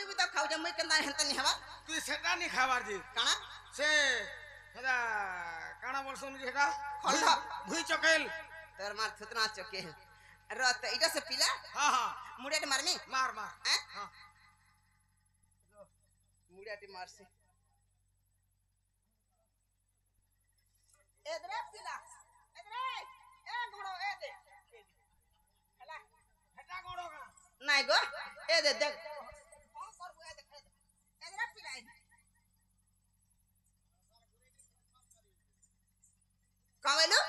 मुई भी तो खाऊ जे मुई केना हेंता नि हवा तू सेटा नहीं खाबार जी काना से हेदा काना बोलसन जी हेटा खल्ला भुई चकेल तोर मार थुतना चके है रत इटा से पीला हां मुड़ियाटी मारमी मार मार हैं हां मुड़ियाटी मार से एदरे पीला एदरे ए घोड़ो ए दे हला हेटा गोड़ो का नहीं गो ए दे देख हां करबो ए देख एदरे पीला कावेलो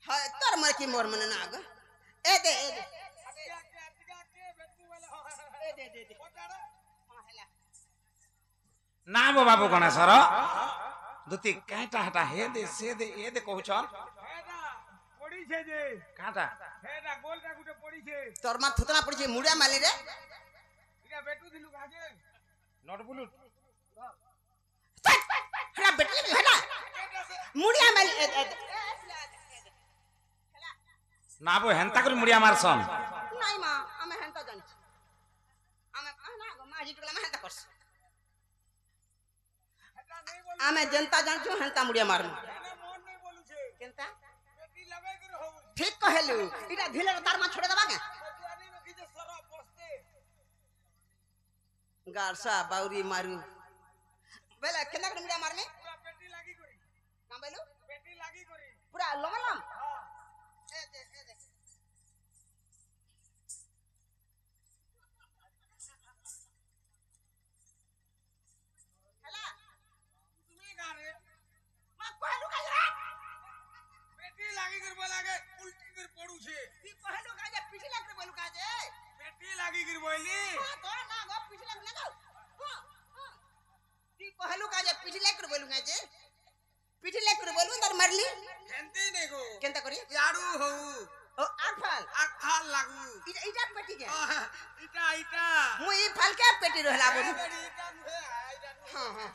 हां तोर मर की मोर मन ना गो ए दे ना बो बाबू गणेशर दुती काटा हटा हे दे से दे ए दे कहू छन हेटा पड़ी छे जे काटा हेटा गोलटा गुटे पड़ी छे तोर मार थुतना पड़ी छे मुड़िया माली रे इटा बेटू दिलु काजे नट बुलु हला बेटी हला मुड़िया माली ना बो हेंता कर मुड़िया मारसन नहीं मां हमें हेंता जानि हमें ना गो माजी टुकला में हेंता करस हेटा नहीं बोलू हमें जनता जान छु हेंता मुड़िया मारनु एने मन नहीं बोलू छे केनता बेटी लगे कर हो ठीक कहलु इटा ढिले तार मा छोड़े दबा के मजुआनी में कीजे सरा पोस्ते गारसा बाउरी मारू बेला केना कर मुड़िया मारने पूरा बेटी लागी करी का बेलु बेटी लागी करी पूरा लमलम हां ए दे हला तुम्हें गा रे मा कहलु का रे बेटी लागी कर बोलागे उल्टी कर पड़ू छे ती कहलु का जे पिछला कर बोलु का जे बेटी लागी कर बोली हां तो ना गो पिछला कर ना गो हां ती कहलु का जे पिछला कर बोलु का जे पिछला कर बोलु तर मरली हेंते नहीं गो केनता करी याडू हो ओ आफाल आखाल लागू इटा पेटी के इटा इटा मु ई फल के पेटी रहला बोलू बेटी इटा नुहे इटा नु हां हां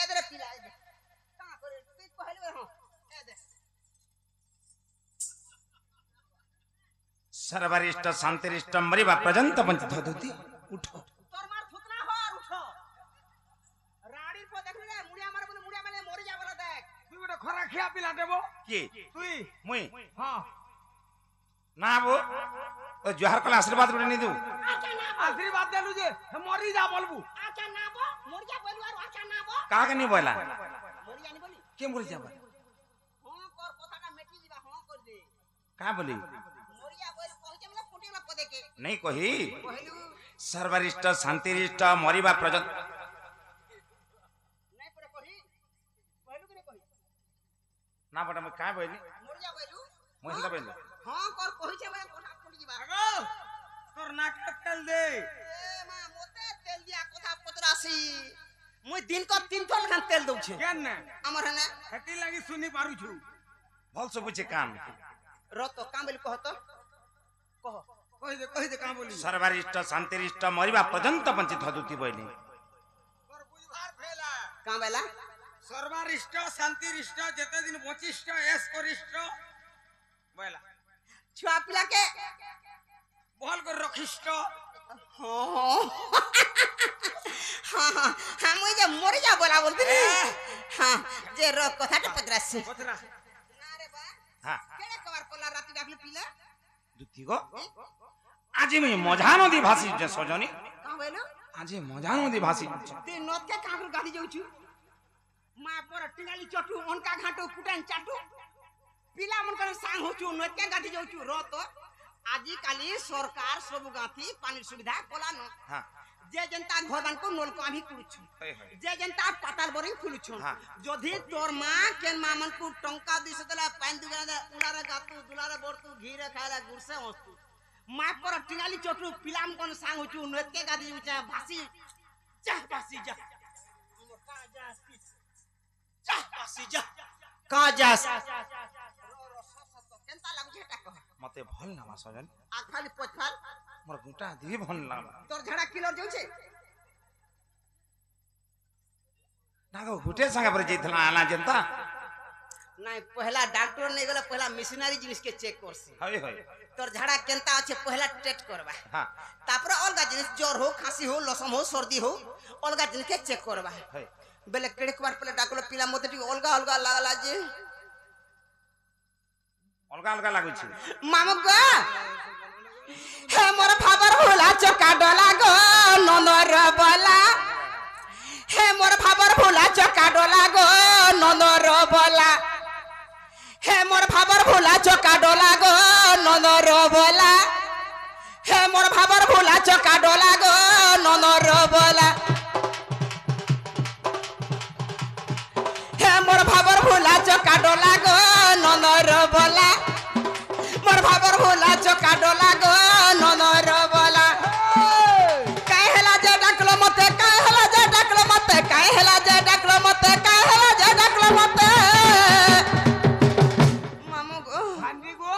एदरे पिला ए दे का करे ती कहलु हां ए दे सर्वरिष्ट शांतिरिष्ट मरिबा पर्यंत पंच धदुती उठो तोर मार थुतना हो और उठो राड़ी को देख ले मुड़िया मार बोले मुड़िया माने मरि जा बोला देख तू गोटे खरा खिया पिला देबो के तुई मुई हां ना बो ओ जोहार कला आशीर्वाद गुडे नी दू आचा ना बो आशीर्वाद देलु जे मरी जा बोलबू आचा ना बो मरि जा बोलू और आचा ना बो का के नी बोला मरि जानी बोली के मरि जाबा हां कर कथाटा मेटी जीवा हां कर दे का बोली मरि जा बोल पहुंचे मतलब कुटी में पदे के नहीं कही कहलु सर्वरिष्ट शांतिरिष्ट मरिबा पर्यंत नहीं पड़े कही कहलु कि नहीं कही ना बटा मैं का बोली मरि जा बोलू मैं हिंदा बोली हां कर कहि छे मैं कथा कुटी जीवा आगो तोर नाक तेल दे ए मां मोते तेल दिया कथा पतरासी मुई दिन को 3 थोल खान तेल दउ छे केन ने हमर हने हेती लागी सुनी पारू छु भल से बुझे काम रतो काम बोली कह तो कह कहि दे का बोली सर्वरिष्ट शांतिरिष्ट मरिबा पर्यंत पंच धदुती बोली तोर बुझवार फेला काम बेला सर्वरिष्ट शांतिरिष्ट जते दिन बचिष्ट एस करिष्ट बोला छुआ पिला के बोल कर रखिष्ट हां हां हां मुई जे मरि जा बोला बोलती हां जे रो कथाटा पतरासी बतरा ना रे बा हां केने कवर पला राती डाकले पिला दुती गो आज मैं मजा नदी भासी जे सजनी का बोलो आज मजा नदी भासी ते नोत के काकर गाड़ी जाउ छु मा पर टिंगाली चटू उनका घाटो कुटान चाटू पिला मन कर सांग होचू नोत के गाड़ी जाउ छु रो तो आजि काली सरकार सब गाथी पानी सुविधा कोला न हां जे जनता घर बान को नल को अभी कुछ जे जनता पाताल बोरिंग खुलुछु हाँ। जदि तोर मां केन मामन को टंका दिस देला पानी दुगाना उलारे गातू दुलारे बोरतू घीरे खाला गुरसे हस्तू मां पर टिंगाली चटू पिलाम कोन सांग होचू नोत के गाड़ी उचा भासी जा भासी जा का जा जा भासी जा का जा केनता लागु छेटा कह मते भल ना सजन आ खाली पछफाल मोर गुटा दी भल ना तोर झड़ा किलर जाउ छे नागो गुटे संगे पर जइथला आला जनता नहीं पहला डॉक्टर नहीं गला पहला मिशनरी जिनिस के चेक करसी हई हई तोर झाड़ा केनता আছে पहला टेस्ट करबा हां तापर अलगा जिनिस ज्वर हो खांसी हो लसम हो सर्दी हो अलगा जिनिस के चेक करबा हई बेले केड़े बार पहले डाकलो पिला मते टी अलगा अलगा लागला जे अलगा अलगा लागु छी मामू गो हे मोर फाबर भोला चका डोला गो ननर बोला हे मोर फाबर भोला चका डोला गो ननर बोला हे मोर फाबर भोला चका डोला गो ननर बोला हे मोर फाबर भोला चका डोला गो ननर बोला हे मोर फाबर भोला चका डोला गो ननर बोला मोर फाबर भोला चका डोला गो ननर बोला काहे हला जे डाकलो मते काहे हला जे डाकलो मते काहे हला जे डाकलो मते काहे हला जे डाकलो मते मामू गो भांजी गो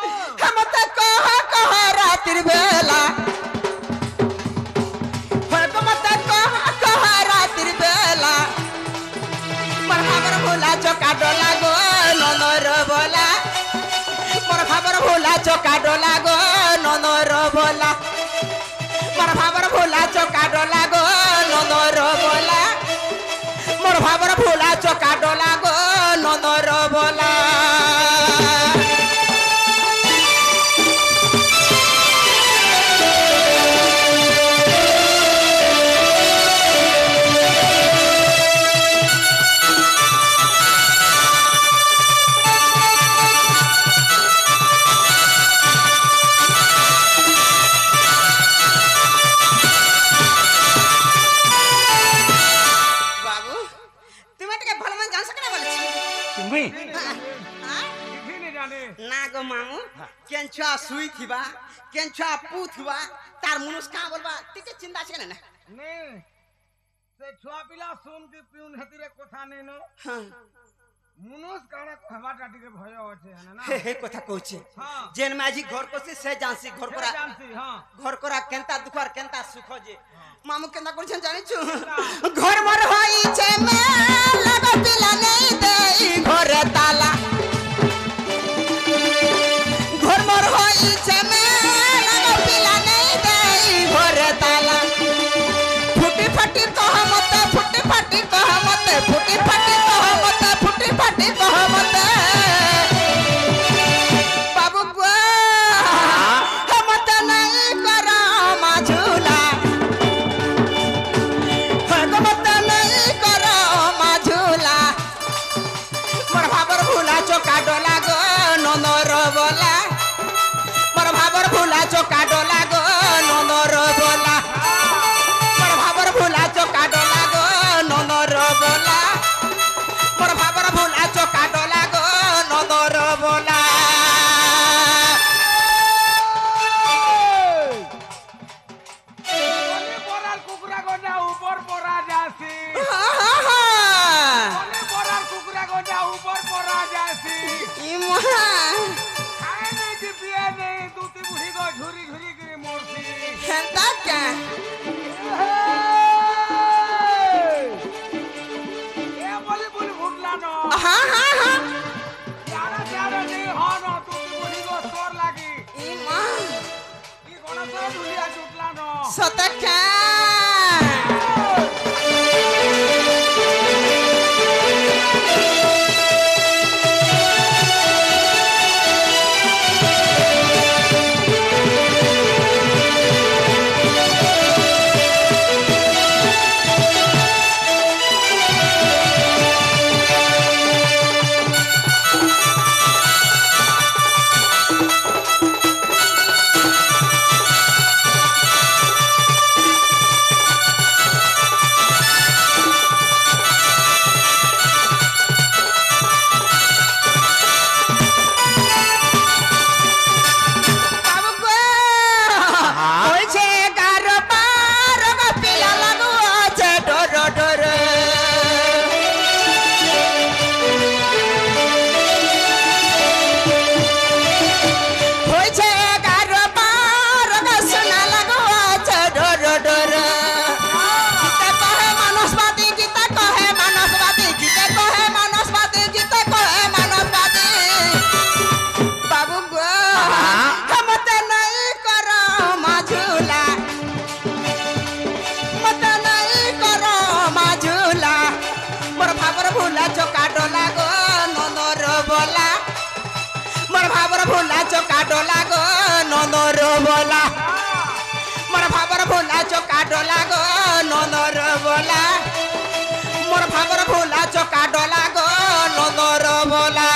हम त कह रात्रि बेला होय गो मत कह रात्रि बेला मोर फाबर भोला चका डोला गो ननर बोला मोर फाबर भोला चका डोला गो ननर बोला मोर फाबर भोला चका डोला गो ननर बोला मोर फाबर भोला चका डोला गो ननर बोला बाबू तुम्हें टिके भल मन जान सकना बोले छी तुम्ही किसी नहीं जाने ना गो मामू केंछा सुई थिबा केंछा पू थिबा तार मुनुस का बोलबा टिके चिंता छे ना नहीं से छुआ पिला सोम के पिउन हेतिरे कोथा नहीं नो हां मुनुस काने हवा टाटी के भय होचे है ना हे কথা কইছে हां जेन माझी घर कोसे से जानसी घर कोरा जानसी हां घर कोरा केंता दुखर केंता सुख जे मामू केंता करछन जानि छु घर मर होई छे में लगतिला नहीं देई घर ताला घर मर होई छे में लगतिला नहीं देई घर ताला फुटी फटी कह मत फुटी फटी कह मत फुटी फटी कह मत फुटी फटी कह मत बाबू गो हम त नहीं करा माझूला हम त नहीं करा माझूला मोर भाबर भूला चोका डोला गो ननर बोला मोर भाबर भूला चोका डोला गो ननर बोला मोर भाबर भूला चोका डोला गो ननर बोला मोर भाबर भूला चोका डोला गो ननर बोला बोले बोराल कुकुरा गोजा ऊपर पोरा जासी बोले बोराल कुकुरा गोजा ऊपर पोरा जासी खाए नहीं कि पिए नहीं दूती बुढ़ी को झुरी झुरी गिरी मोरसी ये बोली बोली फुटला नो यारा यारा नहीं हो नो दूती बुढ़ी को स्कोर लागी ये कोना तो ढुलिया चुटला नो सतका চকা ডলা গো ননর বলা মোর ভাবর ভোলা চকা ডলা গো ননর বলা মোর ভাবর ভোলা চকা ডলা গো ননর বলা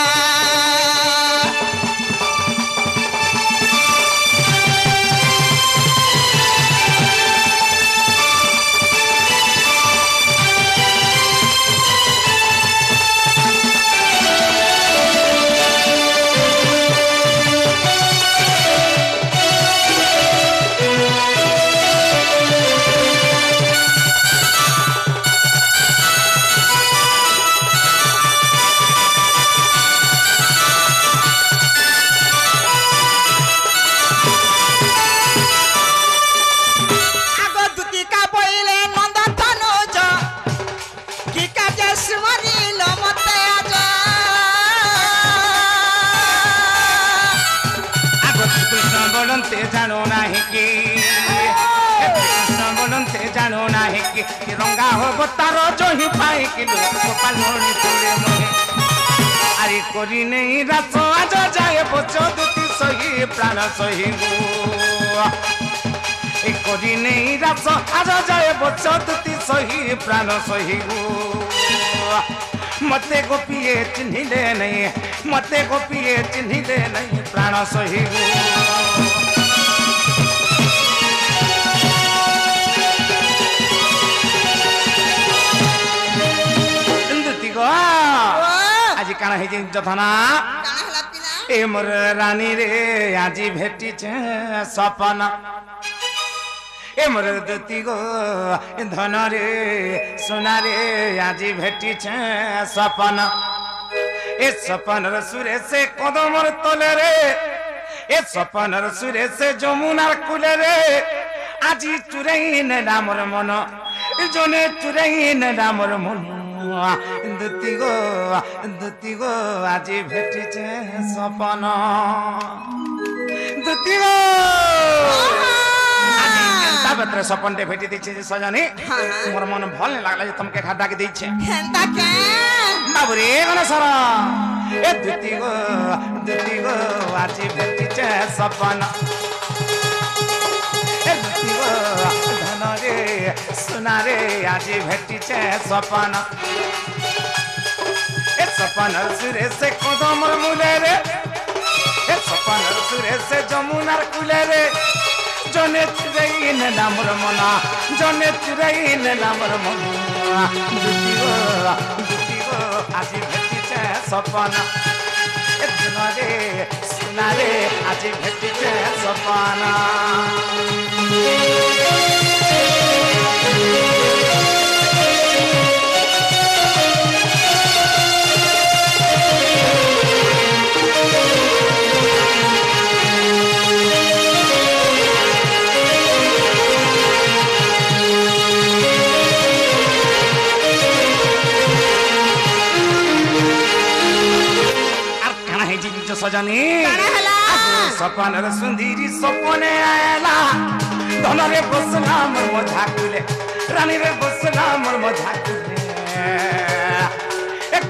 জানো নাহি কি কৃষ্ণ বলন্তে জানো নাহি কি রঙ্গা হব তার জহি পাই কি গোপাল মণি তুলে মনে আরে করি নেই রাস আজ যায় বচদুতি সহি প্রাণ সহি গো এ করি নেই রাস আজ যায় বচদুতি সহি প্রাণ সহি গো মতে গোপিয়ে চিহ্নিলে নাই মতে গোপিয়ে চিহ্নিলে নাই প্রাণ সহি গো আজি কানা হয়েছে যথনা এ মোর রানী রে আজি ভেটিছে সপন এ মোর দুতি গো ধন রে সোনা রে আজি ভেটিছে সপন এ সপনর সুরে সে কদমর তলে রে এ সপনর সুরে সে যমুনার কুলে রে আজি চুরাই নেলা মোর মন জনে চুরাই নেলা মোর মন দুতি গো আজি ভেটিছে সপন দুতি গো আজি কেনতা বেতরে সপনটে ভেটি দিছে যে সজনী মোর মন ভাল নাই লাগলা যে তোমাকে খা ডাকি দিছে হেনতা কে বাবু রে গণেশ্বর এ দুতি গো আজি ভেটিছে সপন এ দুতি গো ধন রে সোনা রে আজি ভেটিছে সপন এ সপনর সুরে সে কদমর মূলে রে এ সপনর সুরে সে যমুনার কুলে রে জনে চুরাই নেলা মোর মনা জনে চুরাই নেলা মোর মনা দুতি গো আজি ভেটিছে সপন এ ধন রে সোনা রে আজি ভেটিছে সপন সজনী সপনের সুন্দরী সপনে আয়লা ধনরে বসলা মোর মঝা কুলে রানীরে বসলা মোর মঝা কুলে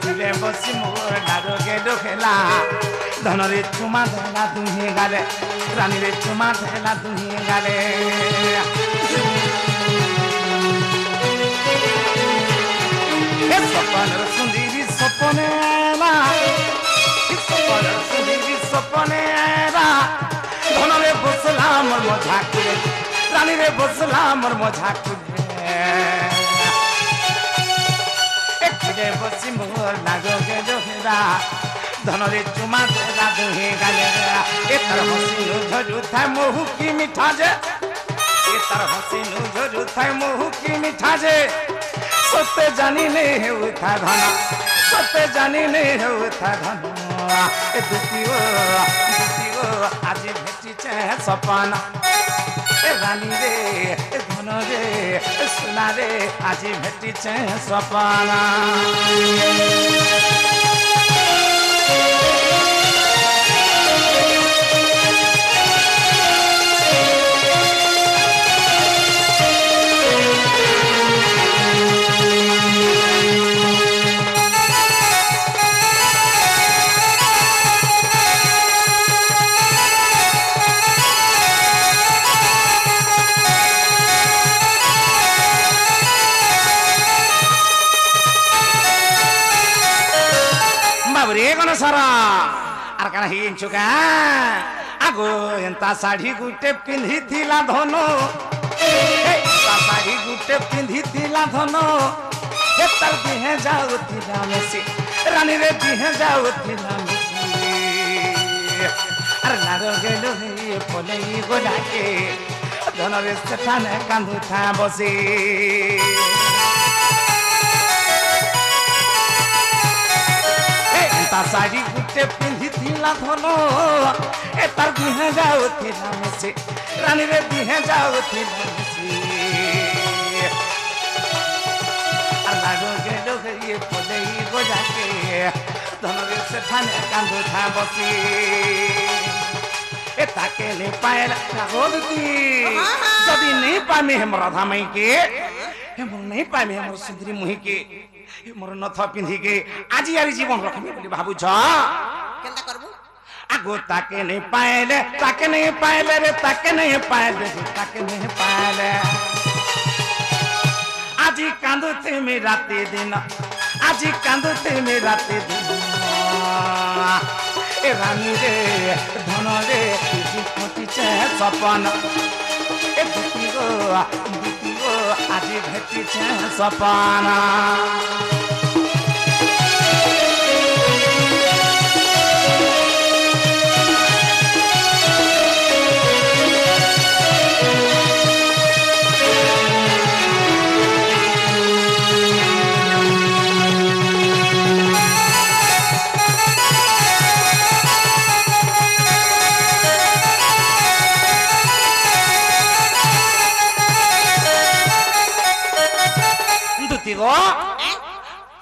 কুলে বসি মোর নারগে ডোখেলা ধনরে চুমা ধেলা দুহে গালে রানীরে চুমা ধেলা দুহে গালে সপনের সুন্দরী সপনে আয়লা সপনে ধনরে বসলাম মোর মঝা কুলে রানীরে বসলাম মোর মঝা কুলে একটুরে বসি মোর লাগোগে ডোহেরা ধনরে চুমা দেলা দুহে গালে এ তার হসি ঝরু থাই মহু কি মিঠা যে এ তার হসি ঝরু থাই মহু কি মিঠা যে সত্যে জানি নে হেউ থা ধন সত্যে জানি নে হেউ থা ধন এ দুতি গো আজি ভেটিছে সপন এ রানী রে ধন রে সোনা রে আজি ভেটিছে সপন गण सारा आर काना ही चुका आगो एंता साड़ी गुटे पिंधी थिला धनो एंता साड़ी गुटे पिंधी थिला धनो ए तर दिहे जाओ थिला मेसी रानी रे दिहे जाओ थिला मेसी अरे नारो गेलो हे पले गोला के धन रे सेठाने कांदु था बसी ता साड़ी गुटे पिंधी थिला धनो ए तार दिहे जाओ थिला मेसी रानी रे दिहे जाओ थिला मेसी अल्लाह रो गेलो ये पले गोजा के धन रे सेठाने कांदु था बसी ए ताके ने पायल रागोदती जदी नहीं पामे हम राधा मई के हम नहीं पामे हम सुंदरी मुही के मोर नथ पिंधी के आज यारी जीवन रखमी बोली भाबु छ केंदा करबू आगो ताके नहीं पाएले रे ताके नहीं पाएले आज कांदुते में राते दिन आज कांदुते में राते दिन ए रानी रे धन रे किसी कोटी छे सपन ए दुती गो आज भेटी छे सपना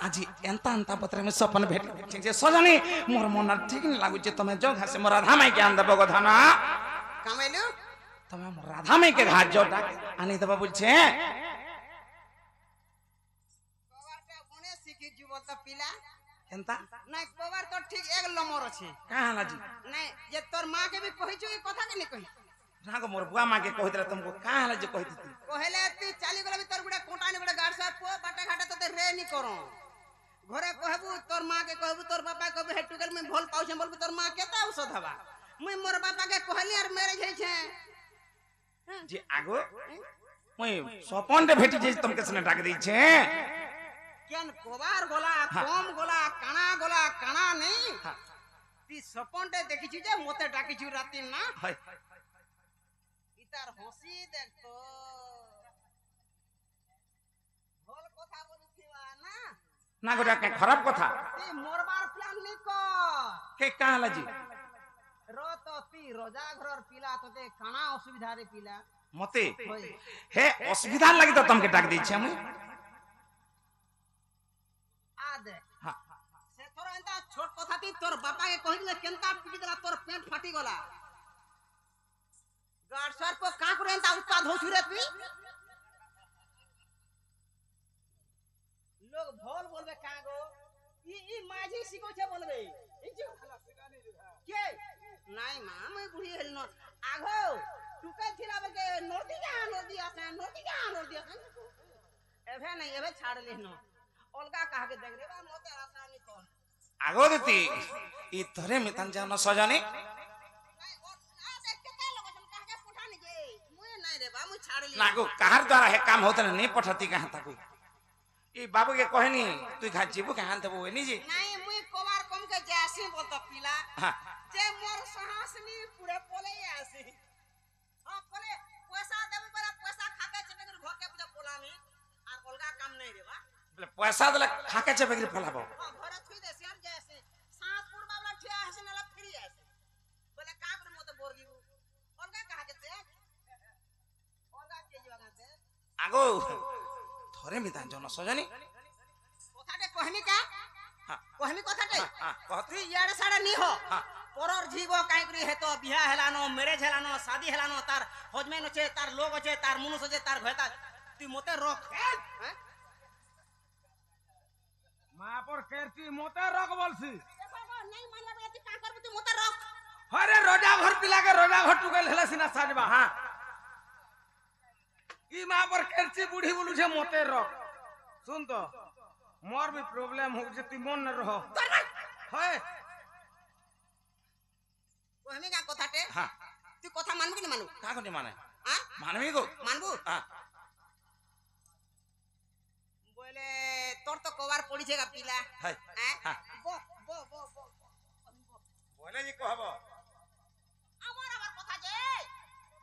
आज एंता एंता पत्र में सपन भेट जे सजनी मोर मन ठीक नहीं लागु जे तमे जो घासे मोर राधा माई के आन देबो गधना कामैलु तमे मोर राधा माई के घाट जो आनी देबो बुझे कवर के कोने सिखि जीव त पिला एंता नहीं कवर तो ठीक एक लमर अछि कहां लाजी नहीं जे तोर मां के भी कहि छु ए कथा के नहीं कहि रागो मोर बुआ मां के कहितला तुमको कहां लाजी कहिती कहले ती चाली गला भी तोर गुडा कोटानी गुडा गाड़ साथ पो बाटा घाटा तो रे नहीं करो घरे कहबू तोर मां के कहबू तोर बापा कहबू हेटुगल में भोल पाउ छे बोलबू तोर मां केता औषध हवा मुई मोर बापा के कहली और मैरिज है छे जे आगो मुई सपन रे भेटी जे तुमके सने डाक दै छे केन कोबार गोला कम गोला काना नहीं ती सपन रे देखि छु जे मोते डाकी छु राती ना हाय इतार हंसी देख तो भोल कथा बोलथिवा ना गोटा के खराब कथा ती मोरबार प्लान नहीं को के कहां लाजी रो तो ती रोजा घरर पिला तो ते काना असुविधा रे पिला मते हे असुविधा लागि त तुमके डाक दै छे मुई आ दे हां से तोर एंता छोट कथा ती तोर बापा के कहि केनता पिटी देला तोर पेट फाटी गला गाड़ सर को का करे एंता उत्पाद होछु रे तू लोग भोल बोलबे कागो ई माझी सिको छे बोलबे ई जो के नहीं मां मैं बुढ़ी हेल न आगो टुके थिला बके नोरदी आसे एभे नहीं एभे छाड़ ले न अलगा कहा के देख रे बा मोते आसानी को आगो देती ई तोरे में तन जान सजनी नागो कहार द्वारा है काम होता नहीं पठती कहां तक ई बाबू के कहनी तू खा जीबू कहां तबो नहीं जी नहीं मुई कोबार कम के जासी बोलता पिला हां जे मोर सहासनी पूरे पोले आसी हां पोले पैसा देबे बड़ा पैसा खाके चटे कर घर के पूजा पोला में और अलगा काम नहीं रे बा बोले पैसा दले खाके चबे के फलाबो हां घर थुई दे सियार जैसे सात पुर बाबला ठिया हसे नला फ्री आसे बोले का कर मत बोरगीबू अलगा कहा के ते अलगा के जगह ते आगो थोरे मिता जन सजनी कथाटे कहनी का हां कहनी कथाटे हां कहती याडे साडे नी हो हां परर जीव काई करी हेतो बियाह हेलानो मैरिज हेलानो शादी हेलानो तार हजमेन होचे तार लोग होचे तार मनुष्य होचे तार घरता तू मते रख हैं मां पर केरती मोते रख बोलसी नहीं मानला बे तू का करबू तू मते रख अरे रोजा घर पिला के रोजा घर टुकल हेला सिना साजबा हां ई मां पर केरती बूढ़ी बोलू छे मोते रख सुन तो मोर भी प्रॉब्लम हो जे तू मन न रहो है कहमी का कथाटे हां तू कथा मानबू कि मानू का कोनी माने हां मानबी गो मानबू हां बोले तोर तो कवर पड़ी छेगा पिला हाय हैं हां बो बो बो बो बोले जी कहबो আমার কথা যে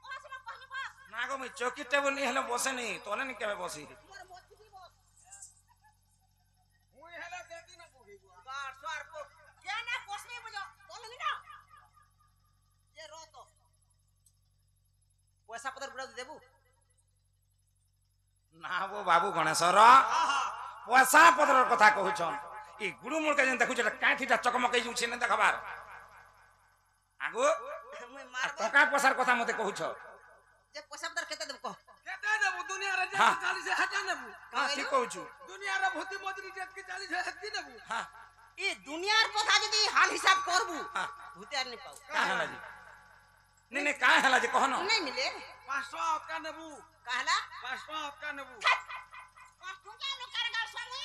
ওরা সব কহনি বাস ना गो मैं चौकी टेबल नहीं हले बसे नहीं तोले नहीं केबे बसी মোর মতি বস মুই হেলা দেখি না বহি গার সর কো কেনে বসনি বুঝো বলে নি না যে রত পয়সা পদর গুড়া দেবু ना वो बाबू गणेशर पैसा पत्र कथा कहउछन ई गुरु मुर के जन देखु जे काठीटा चकमकई जुछि ने देखबार आगो মুই মারব टका पैसार कथा मते कहउछ যে পয়সা পদর কেতে দেব কহ কেতে দেবু দুনিয়া রে हाँ। 40 হাজার নেবু हां ठीक कहउछु দুনিয়া রে ভূতি মজুরি যেত কি 40 হাজার দি নেবু हां এই দুনিয়ার কথা যদি হাল হিসাব করবু हां ভূতে আর নি পাও का हला जी नहीं नहीं का हला जी कहनो नहीं मिले 500 का নেবু कहला 500 का নেবু 5 टका লোকার গাল সামনে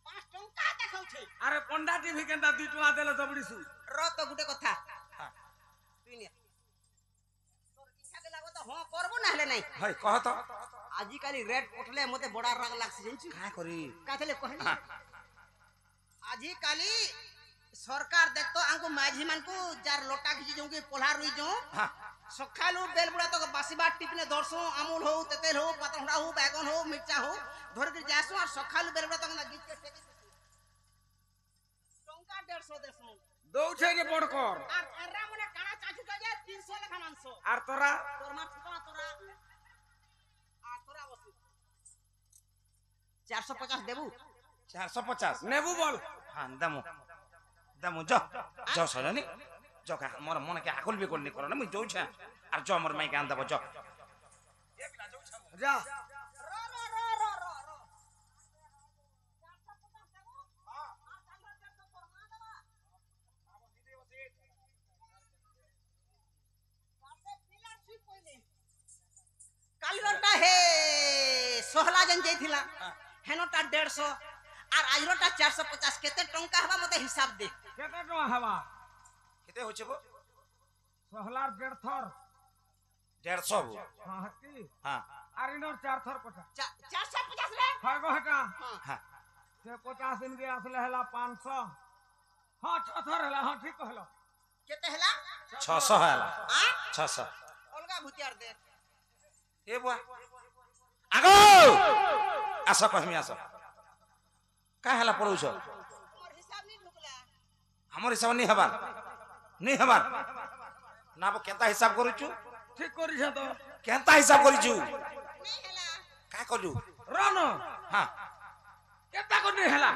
5 টଙ୍କା দেখাউছে আরে পন্ডা টিভি কেনটা 2 টাকা দেলে দবড়িছু রত গুটে কথা हां তুই নে তোর ইচ্ছা কে লাগো তো হ্যাঁ করবো না হলে নাই हाय कह तो আজি কালি রেড পটলে মতে বড় রাগ লাগছে জানছি का करी কাথলে কহনি हां আজি কালি সরকার দেখতো আঙ্কু মাঝি মানকু যার লোটা ঘিচি যাও কি পোলা রুই যাও हां সকালু বেলবুড়া তো বাসিবার টিপনে দর্শন আমুল হোক তেতেল হোক পাতড়া হোক বেগুন হোক মির্চা হোক ধরে করে যাসু আর সকালু বেলবুড়া তো না গিচকে টেকে টঙ্কা 150 দেসু দৌছে রে বড় কর আর এরা মনে কানা চাচু তো যে 300 লেখা মাংস আর তোরা তোর মা ঠিকানা তোরা আর তোরা বসু 450 দেবু 450 নেবু বল हां दमु दमु जो सजनी जो का मोर मन के आकुल भी कोनी करो ना मुई जोछ और जो मोर माई कान दबो जो যা रो रो रो रो रो रो 450 দেবু हां আর 450 তোর মা দেবা কাছে পিলার ঠিক কইলে কালিরটা হে সোহলা জন যাইছিলা হেনটা 150 আর আজরটা 450 কেতে টঙ্কা হবা মতে হিসাব দে কেতে টাকা হবা केते होचे बो সহলার 1.5 থর 150 बो হ্যাঁ কি हां আর ইনোর 4 থর কথা 450 রে হয় গো হেটা हां সে 50 দিন কে আসলে হেলা 500 হ্যাঁ 6 থর হেলা হ্যাঁ ঠিক কহলো কেতে হেলা 600 हैला आ 600 অলগা ভুতিয়ার দে ए बुआ आगो आसो कहमी आसो का हला पड़ौ छ मोर हिसाब नहीं ढुकला हमर हिसाब नहीं हबार ना बो केता हिसाब करूछु ঠিক করিছ তো केता हिसाब करूछु नहीं हेला का करू রন हां কেতা কোনি হেলা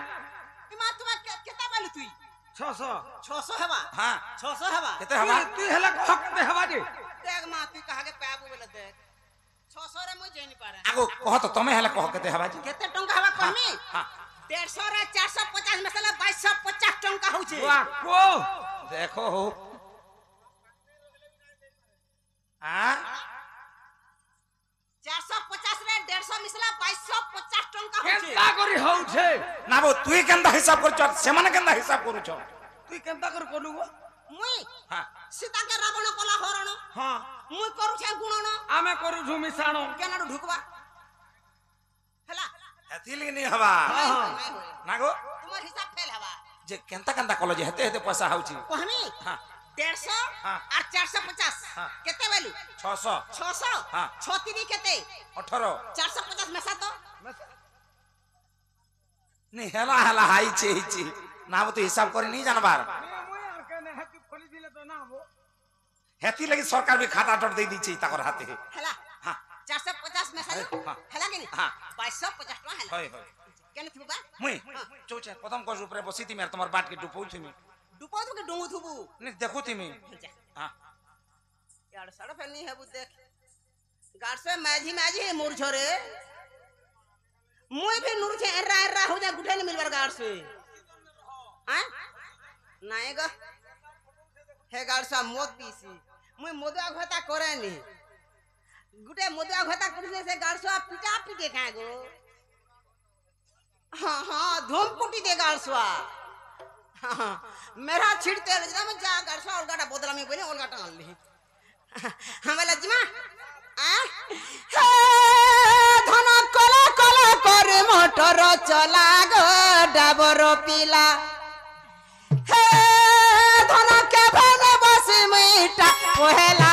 ইমা তুমি কেতা বালি তুই 600 600 হেবা हां 600 হেবা केते हबा তুই হেলা কহ কেতে হবা দে দেখ মা তুই কাহাকে পাবু বলে দেখ 600 রে মই জানি পারে आगो कह तो तमे हला कह केते हबा जी केते टंका हेबा कहमी हां 150 रे 450 मसला 2250 टंका होउछे বাহ কো देखो हो हां 450 रे 150 मिसला 2250 टंका होउछे কেতা করি হউছে ना बो तुई केंदा हिसाब करूछ से माने केंदा हिसाब करूछ তুই কেতা করি কলু গো মুই हां সীতা কে রাবণ কলা হরণ হ্যাঁ মুই করুছে গুণন আমি করু ঝুমিসাণ কেনাডু ঢুকবা হেলা हेतिली नहीं हबा नहीं होय ना गो তোমার হিসাব ফেল হবা जे केंता केंता कॉलेज हेते हेते पैसा हाउची कहमी हां 150 हाँ। और 450 हाँ। केते वेलू 600 600 हाँ। 36 केते 18 450 में सा तो नहीं हेला हेला हाईची ना बो तो हिसाब करे नहीं जानबार মুই আর কেনে হেতি ফলি দিলে তো না হবো हेती लगी सरकार भी खाता टट दे दी छी ताकर हाथे हेला हां 450 में सा हाँ। हेला के नहीं हाँ। 2250 टका हेला होय होय केने थुबा मुई चौचे प्रथम कोस ऊपर बसी थी मेर तुम्हार बाट के डुपौ थी मी डुपो तो के डुंगु थुबू नहीं देखो थी मी हां यार सड़ पे नहीं है बु देख गाड़ से माझी माझी है मोर छोरे मुई भी नूर छे एर्रा हो जा गुठे नहीं मिलबर गाड़ से हां नहीं ग हे गाड़ सा मोद पीसी मुई मोदुआ घता करे नहीं गुटे मोदुआ घता करने से गाड़ सा पिटा पिटे खा गो हां हां धूम कुटी दे गाड़ सा मेरा छिड़ते रजदा में जा गरसा और गाटा बोतला में कोई और गाटा डाल ली हमें लज्मा हे धन कला कला कर मोटर चला गो डाबर पीला हे धन के भन बस मीठा ओहेला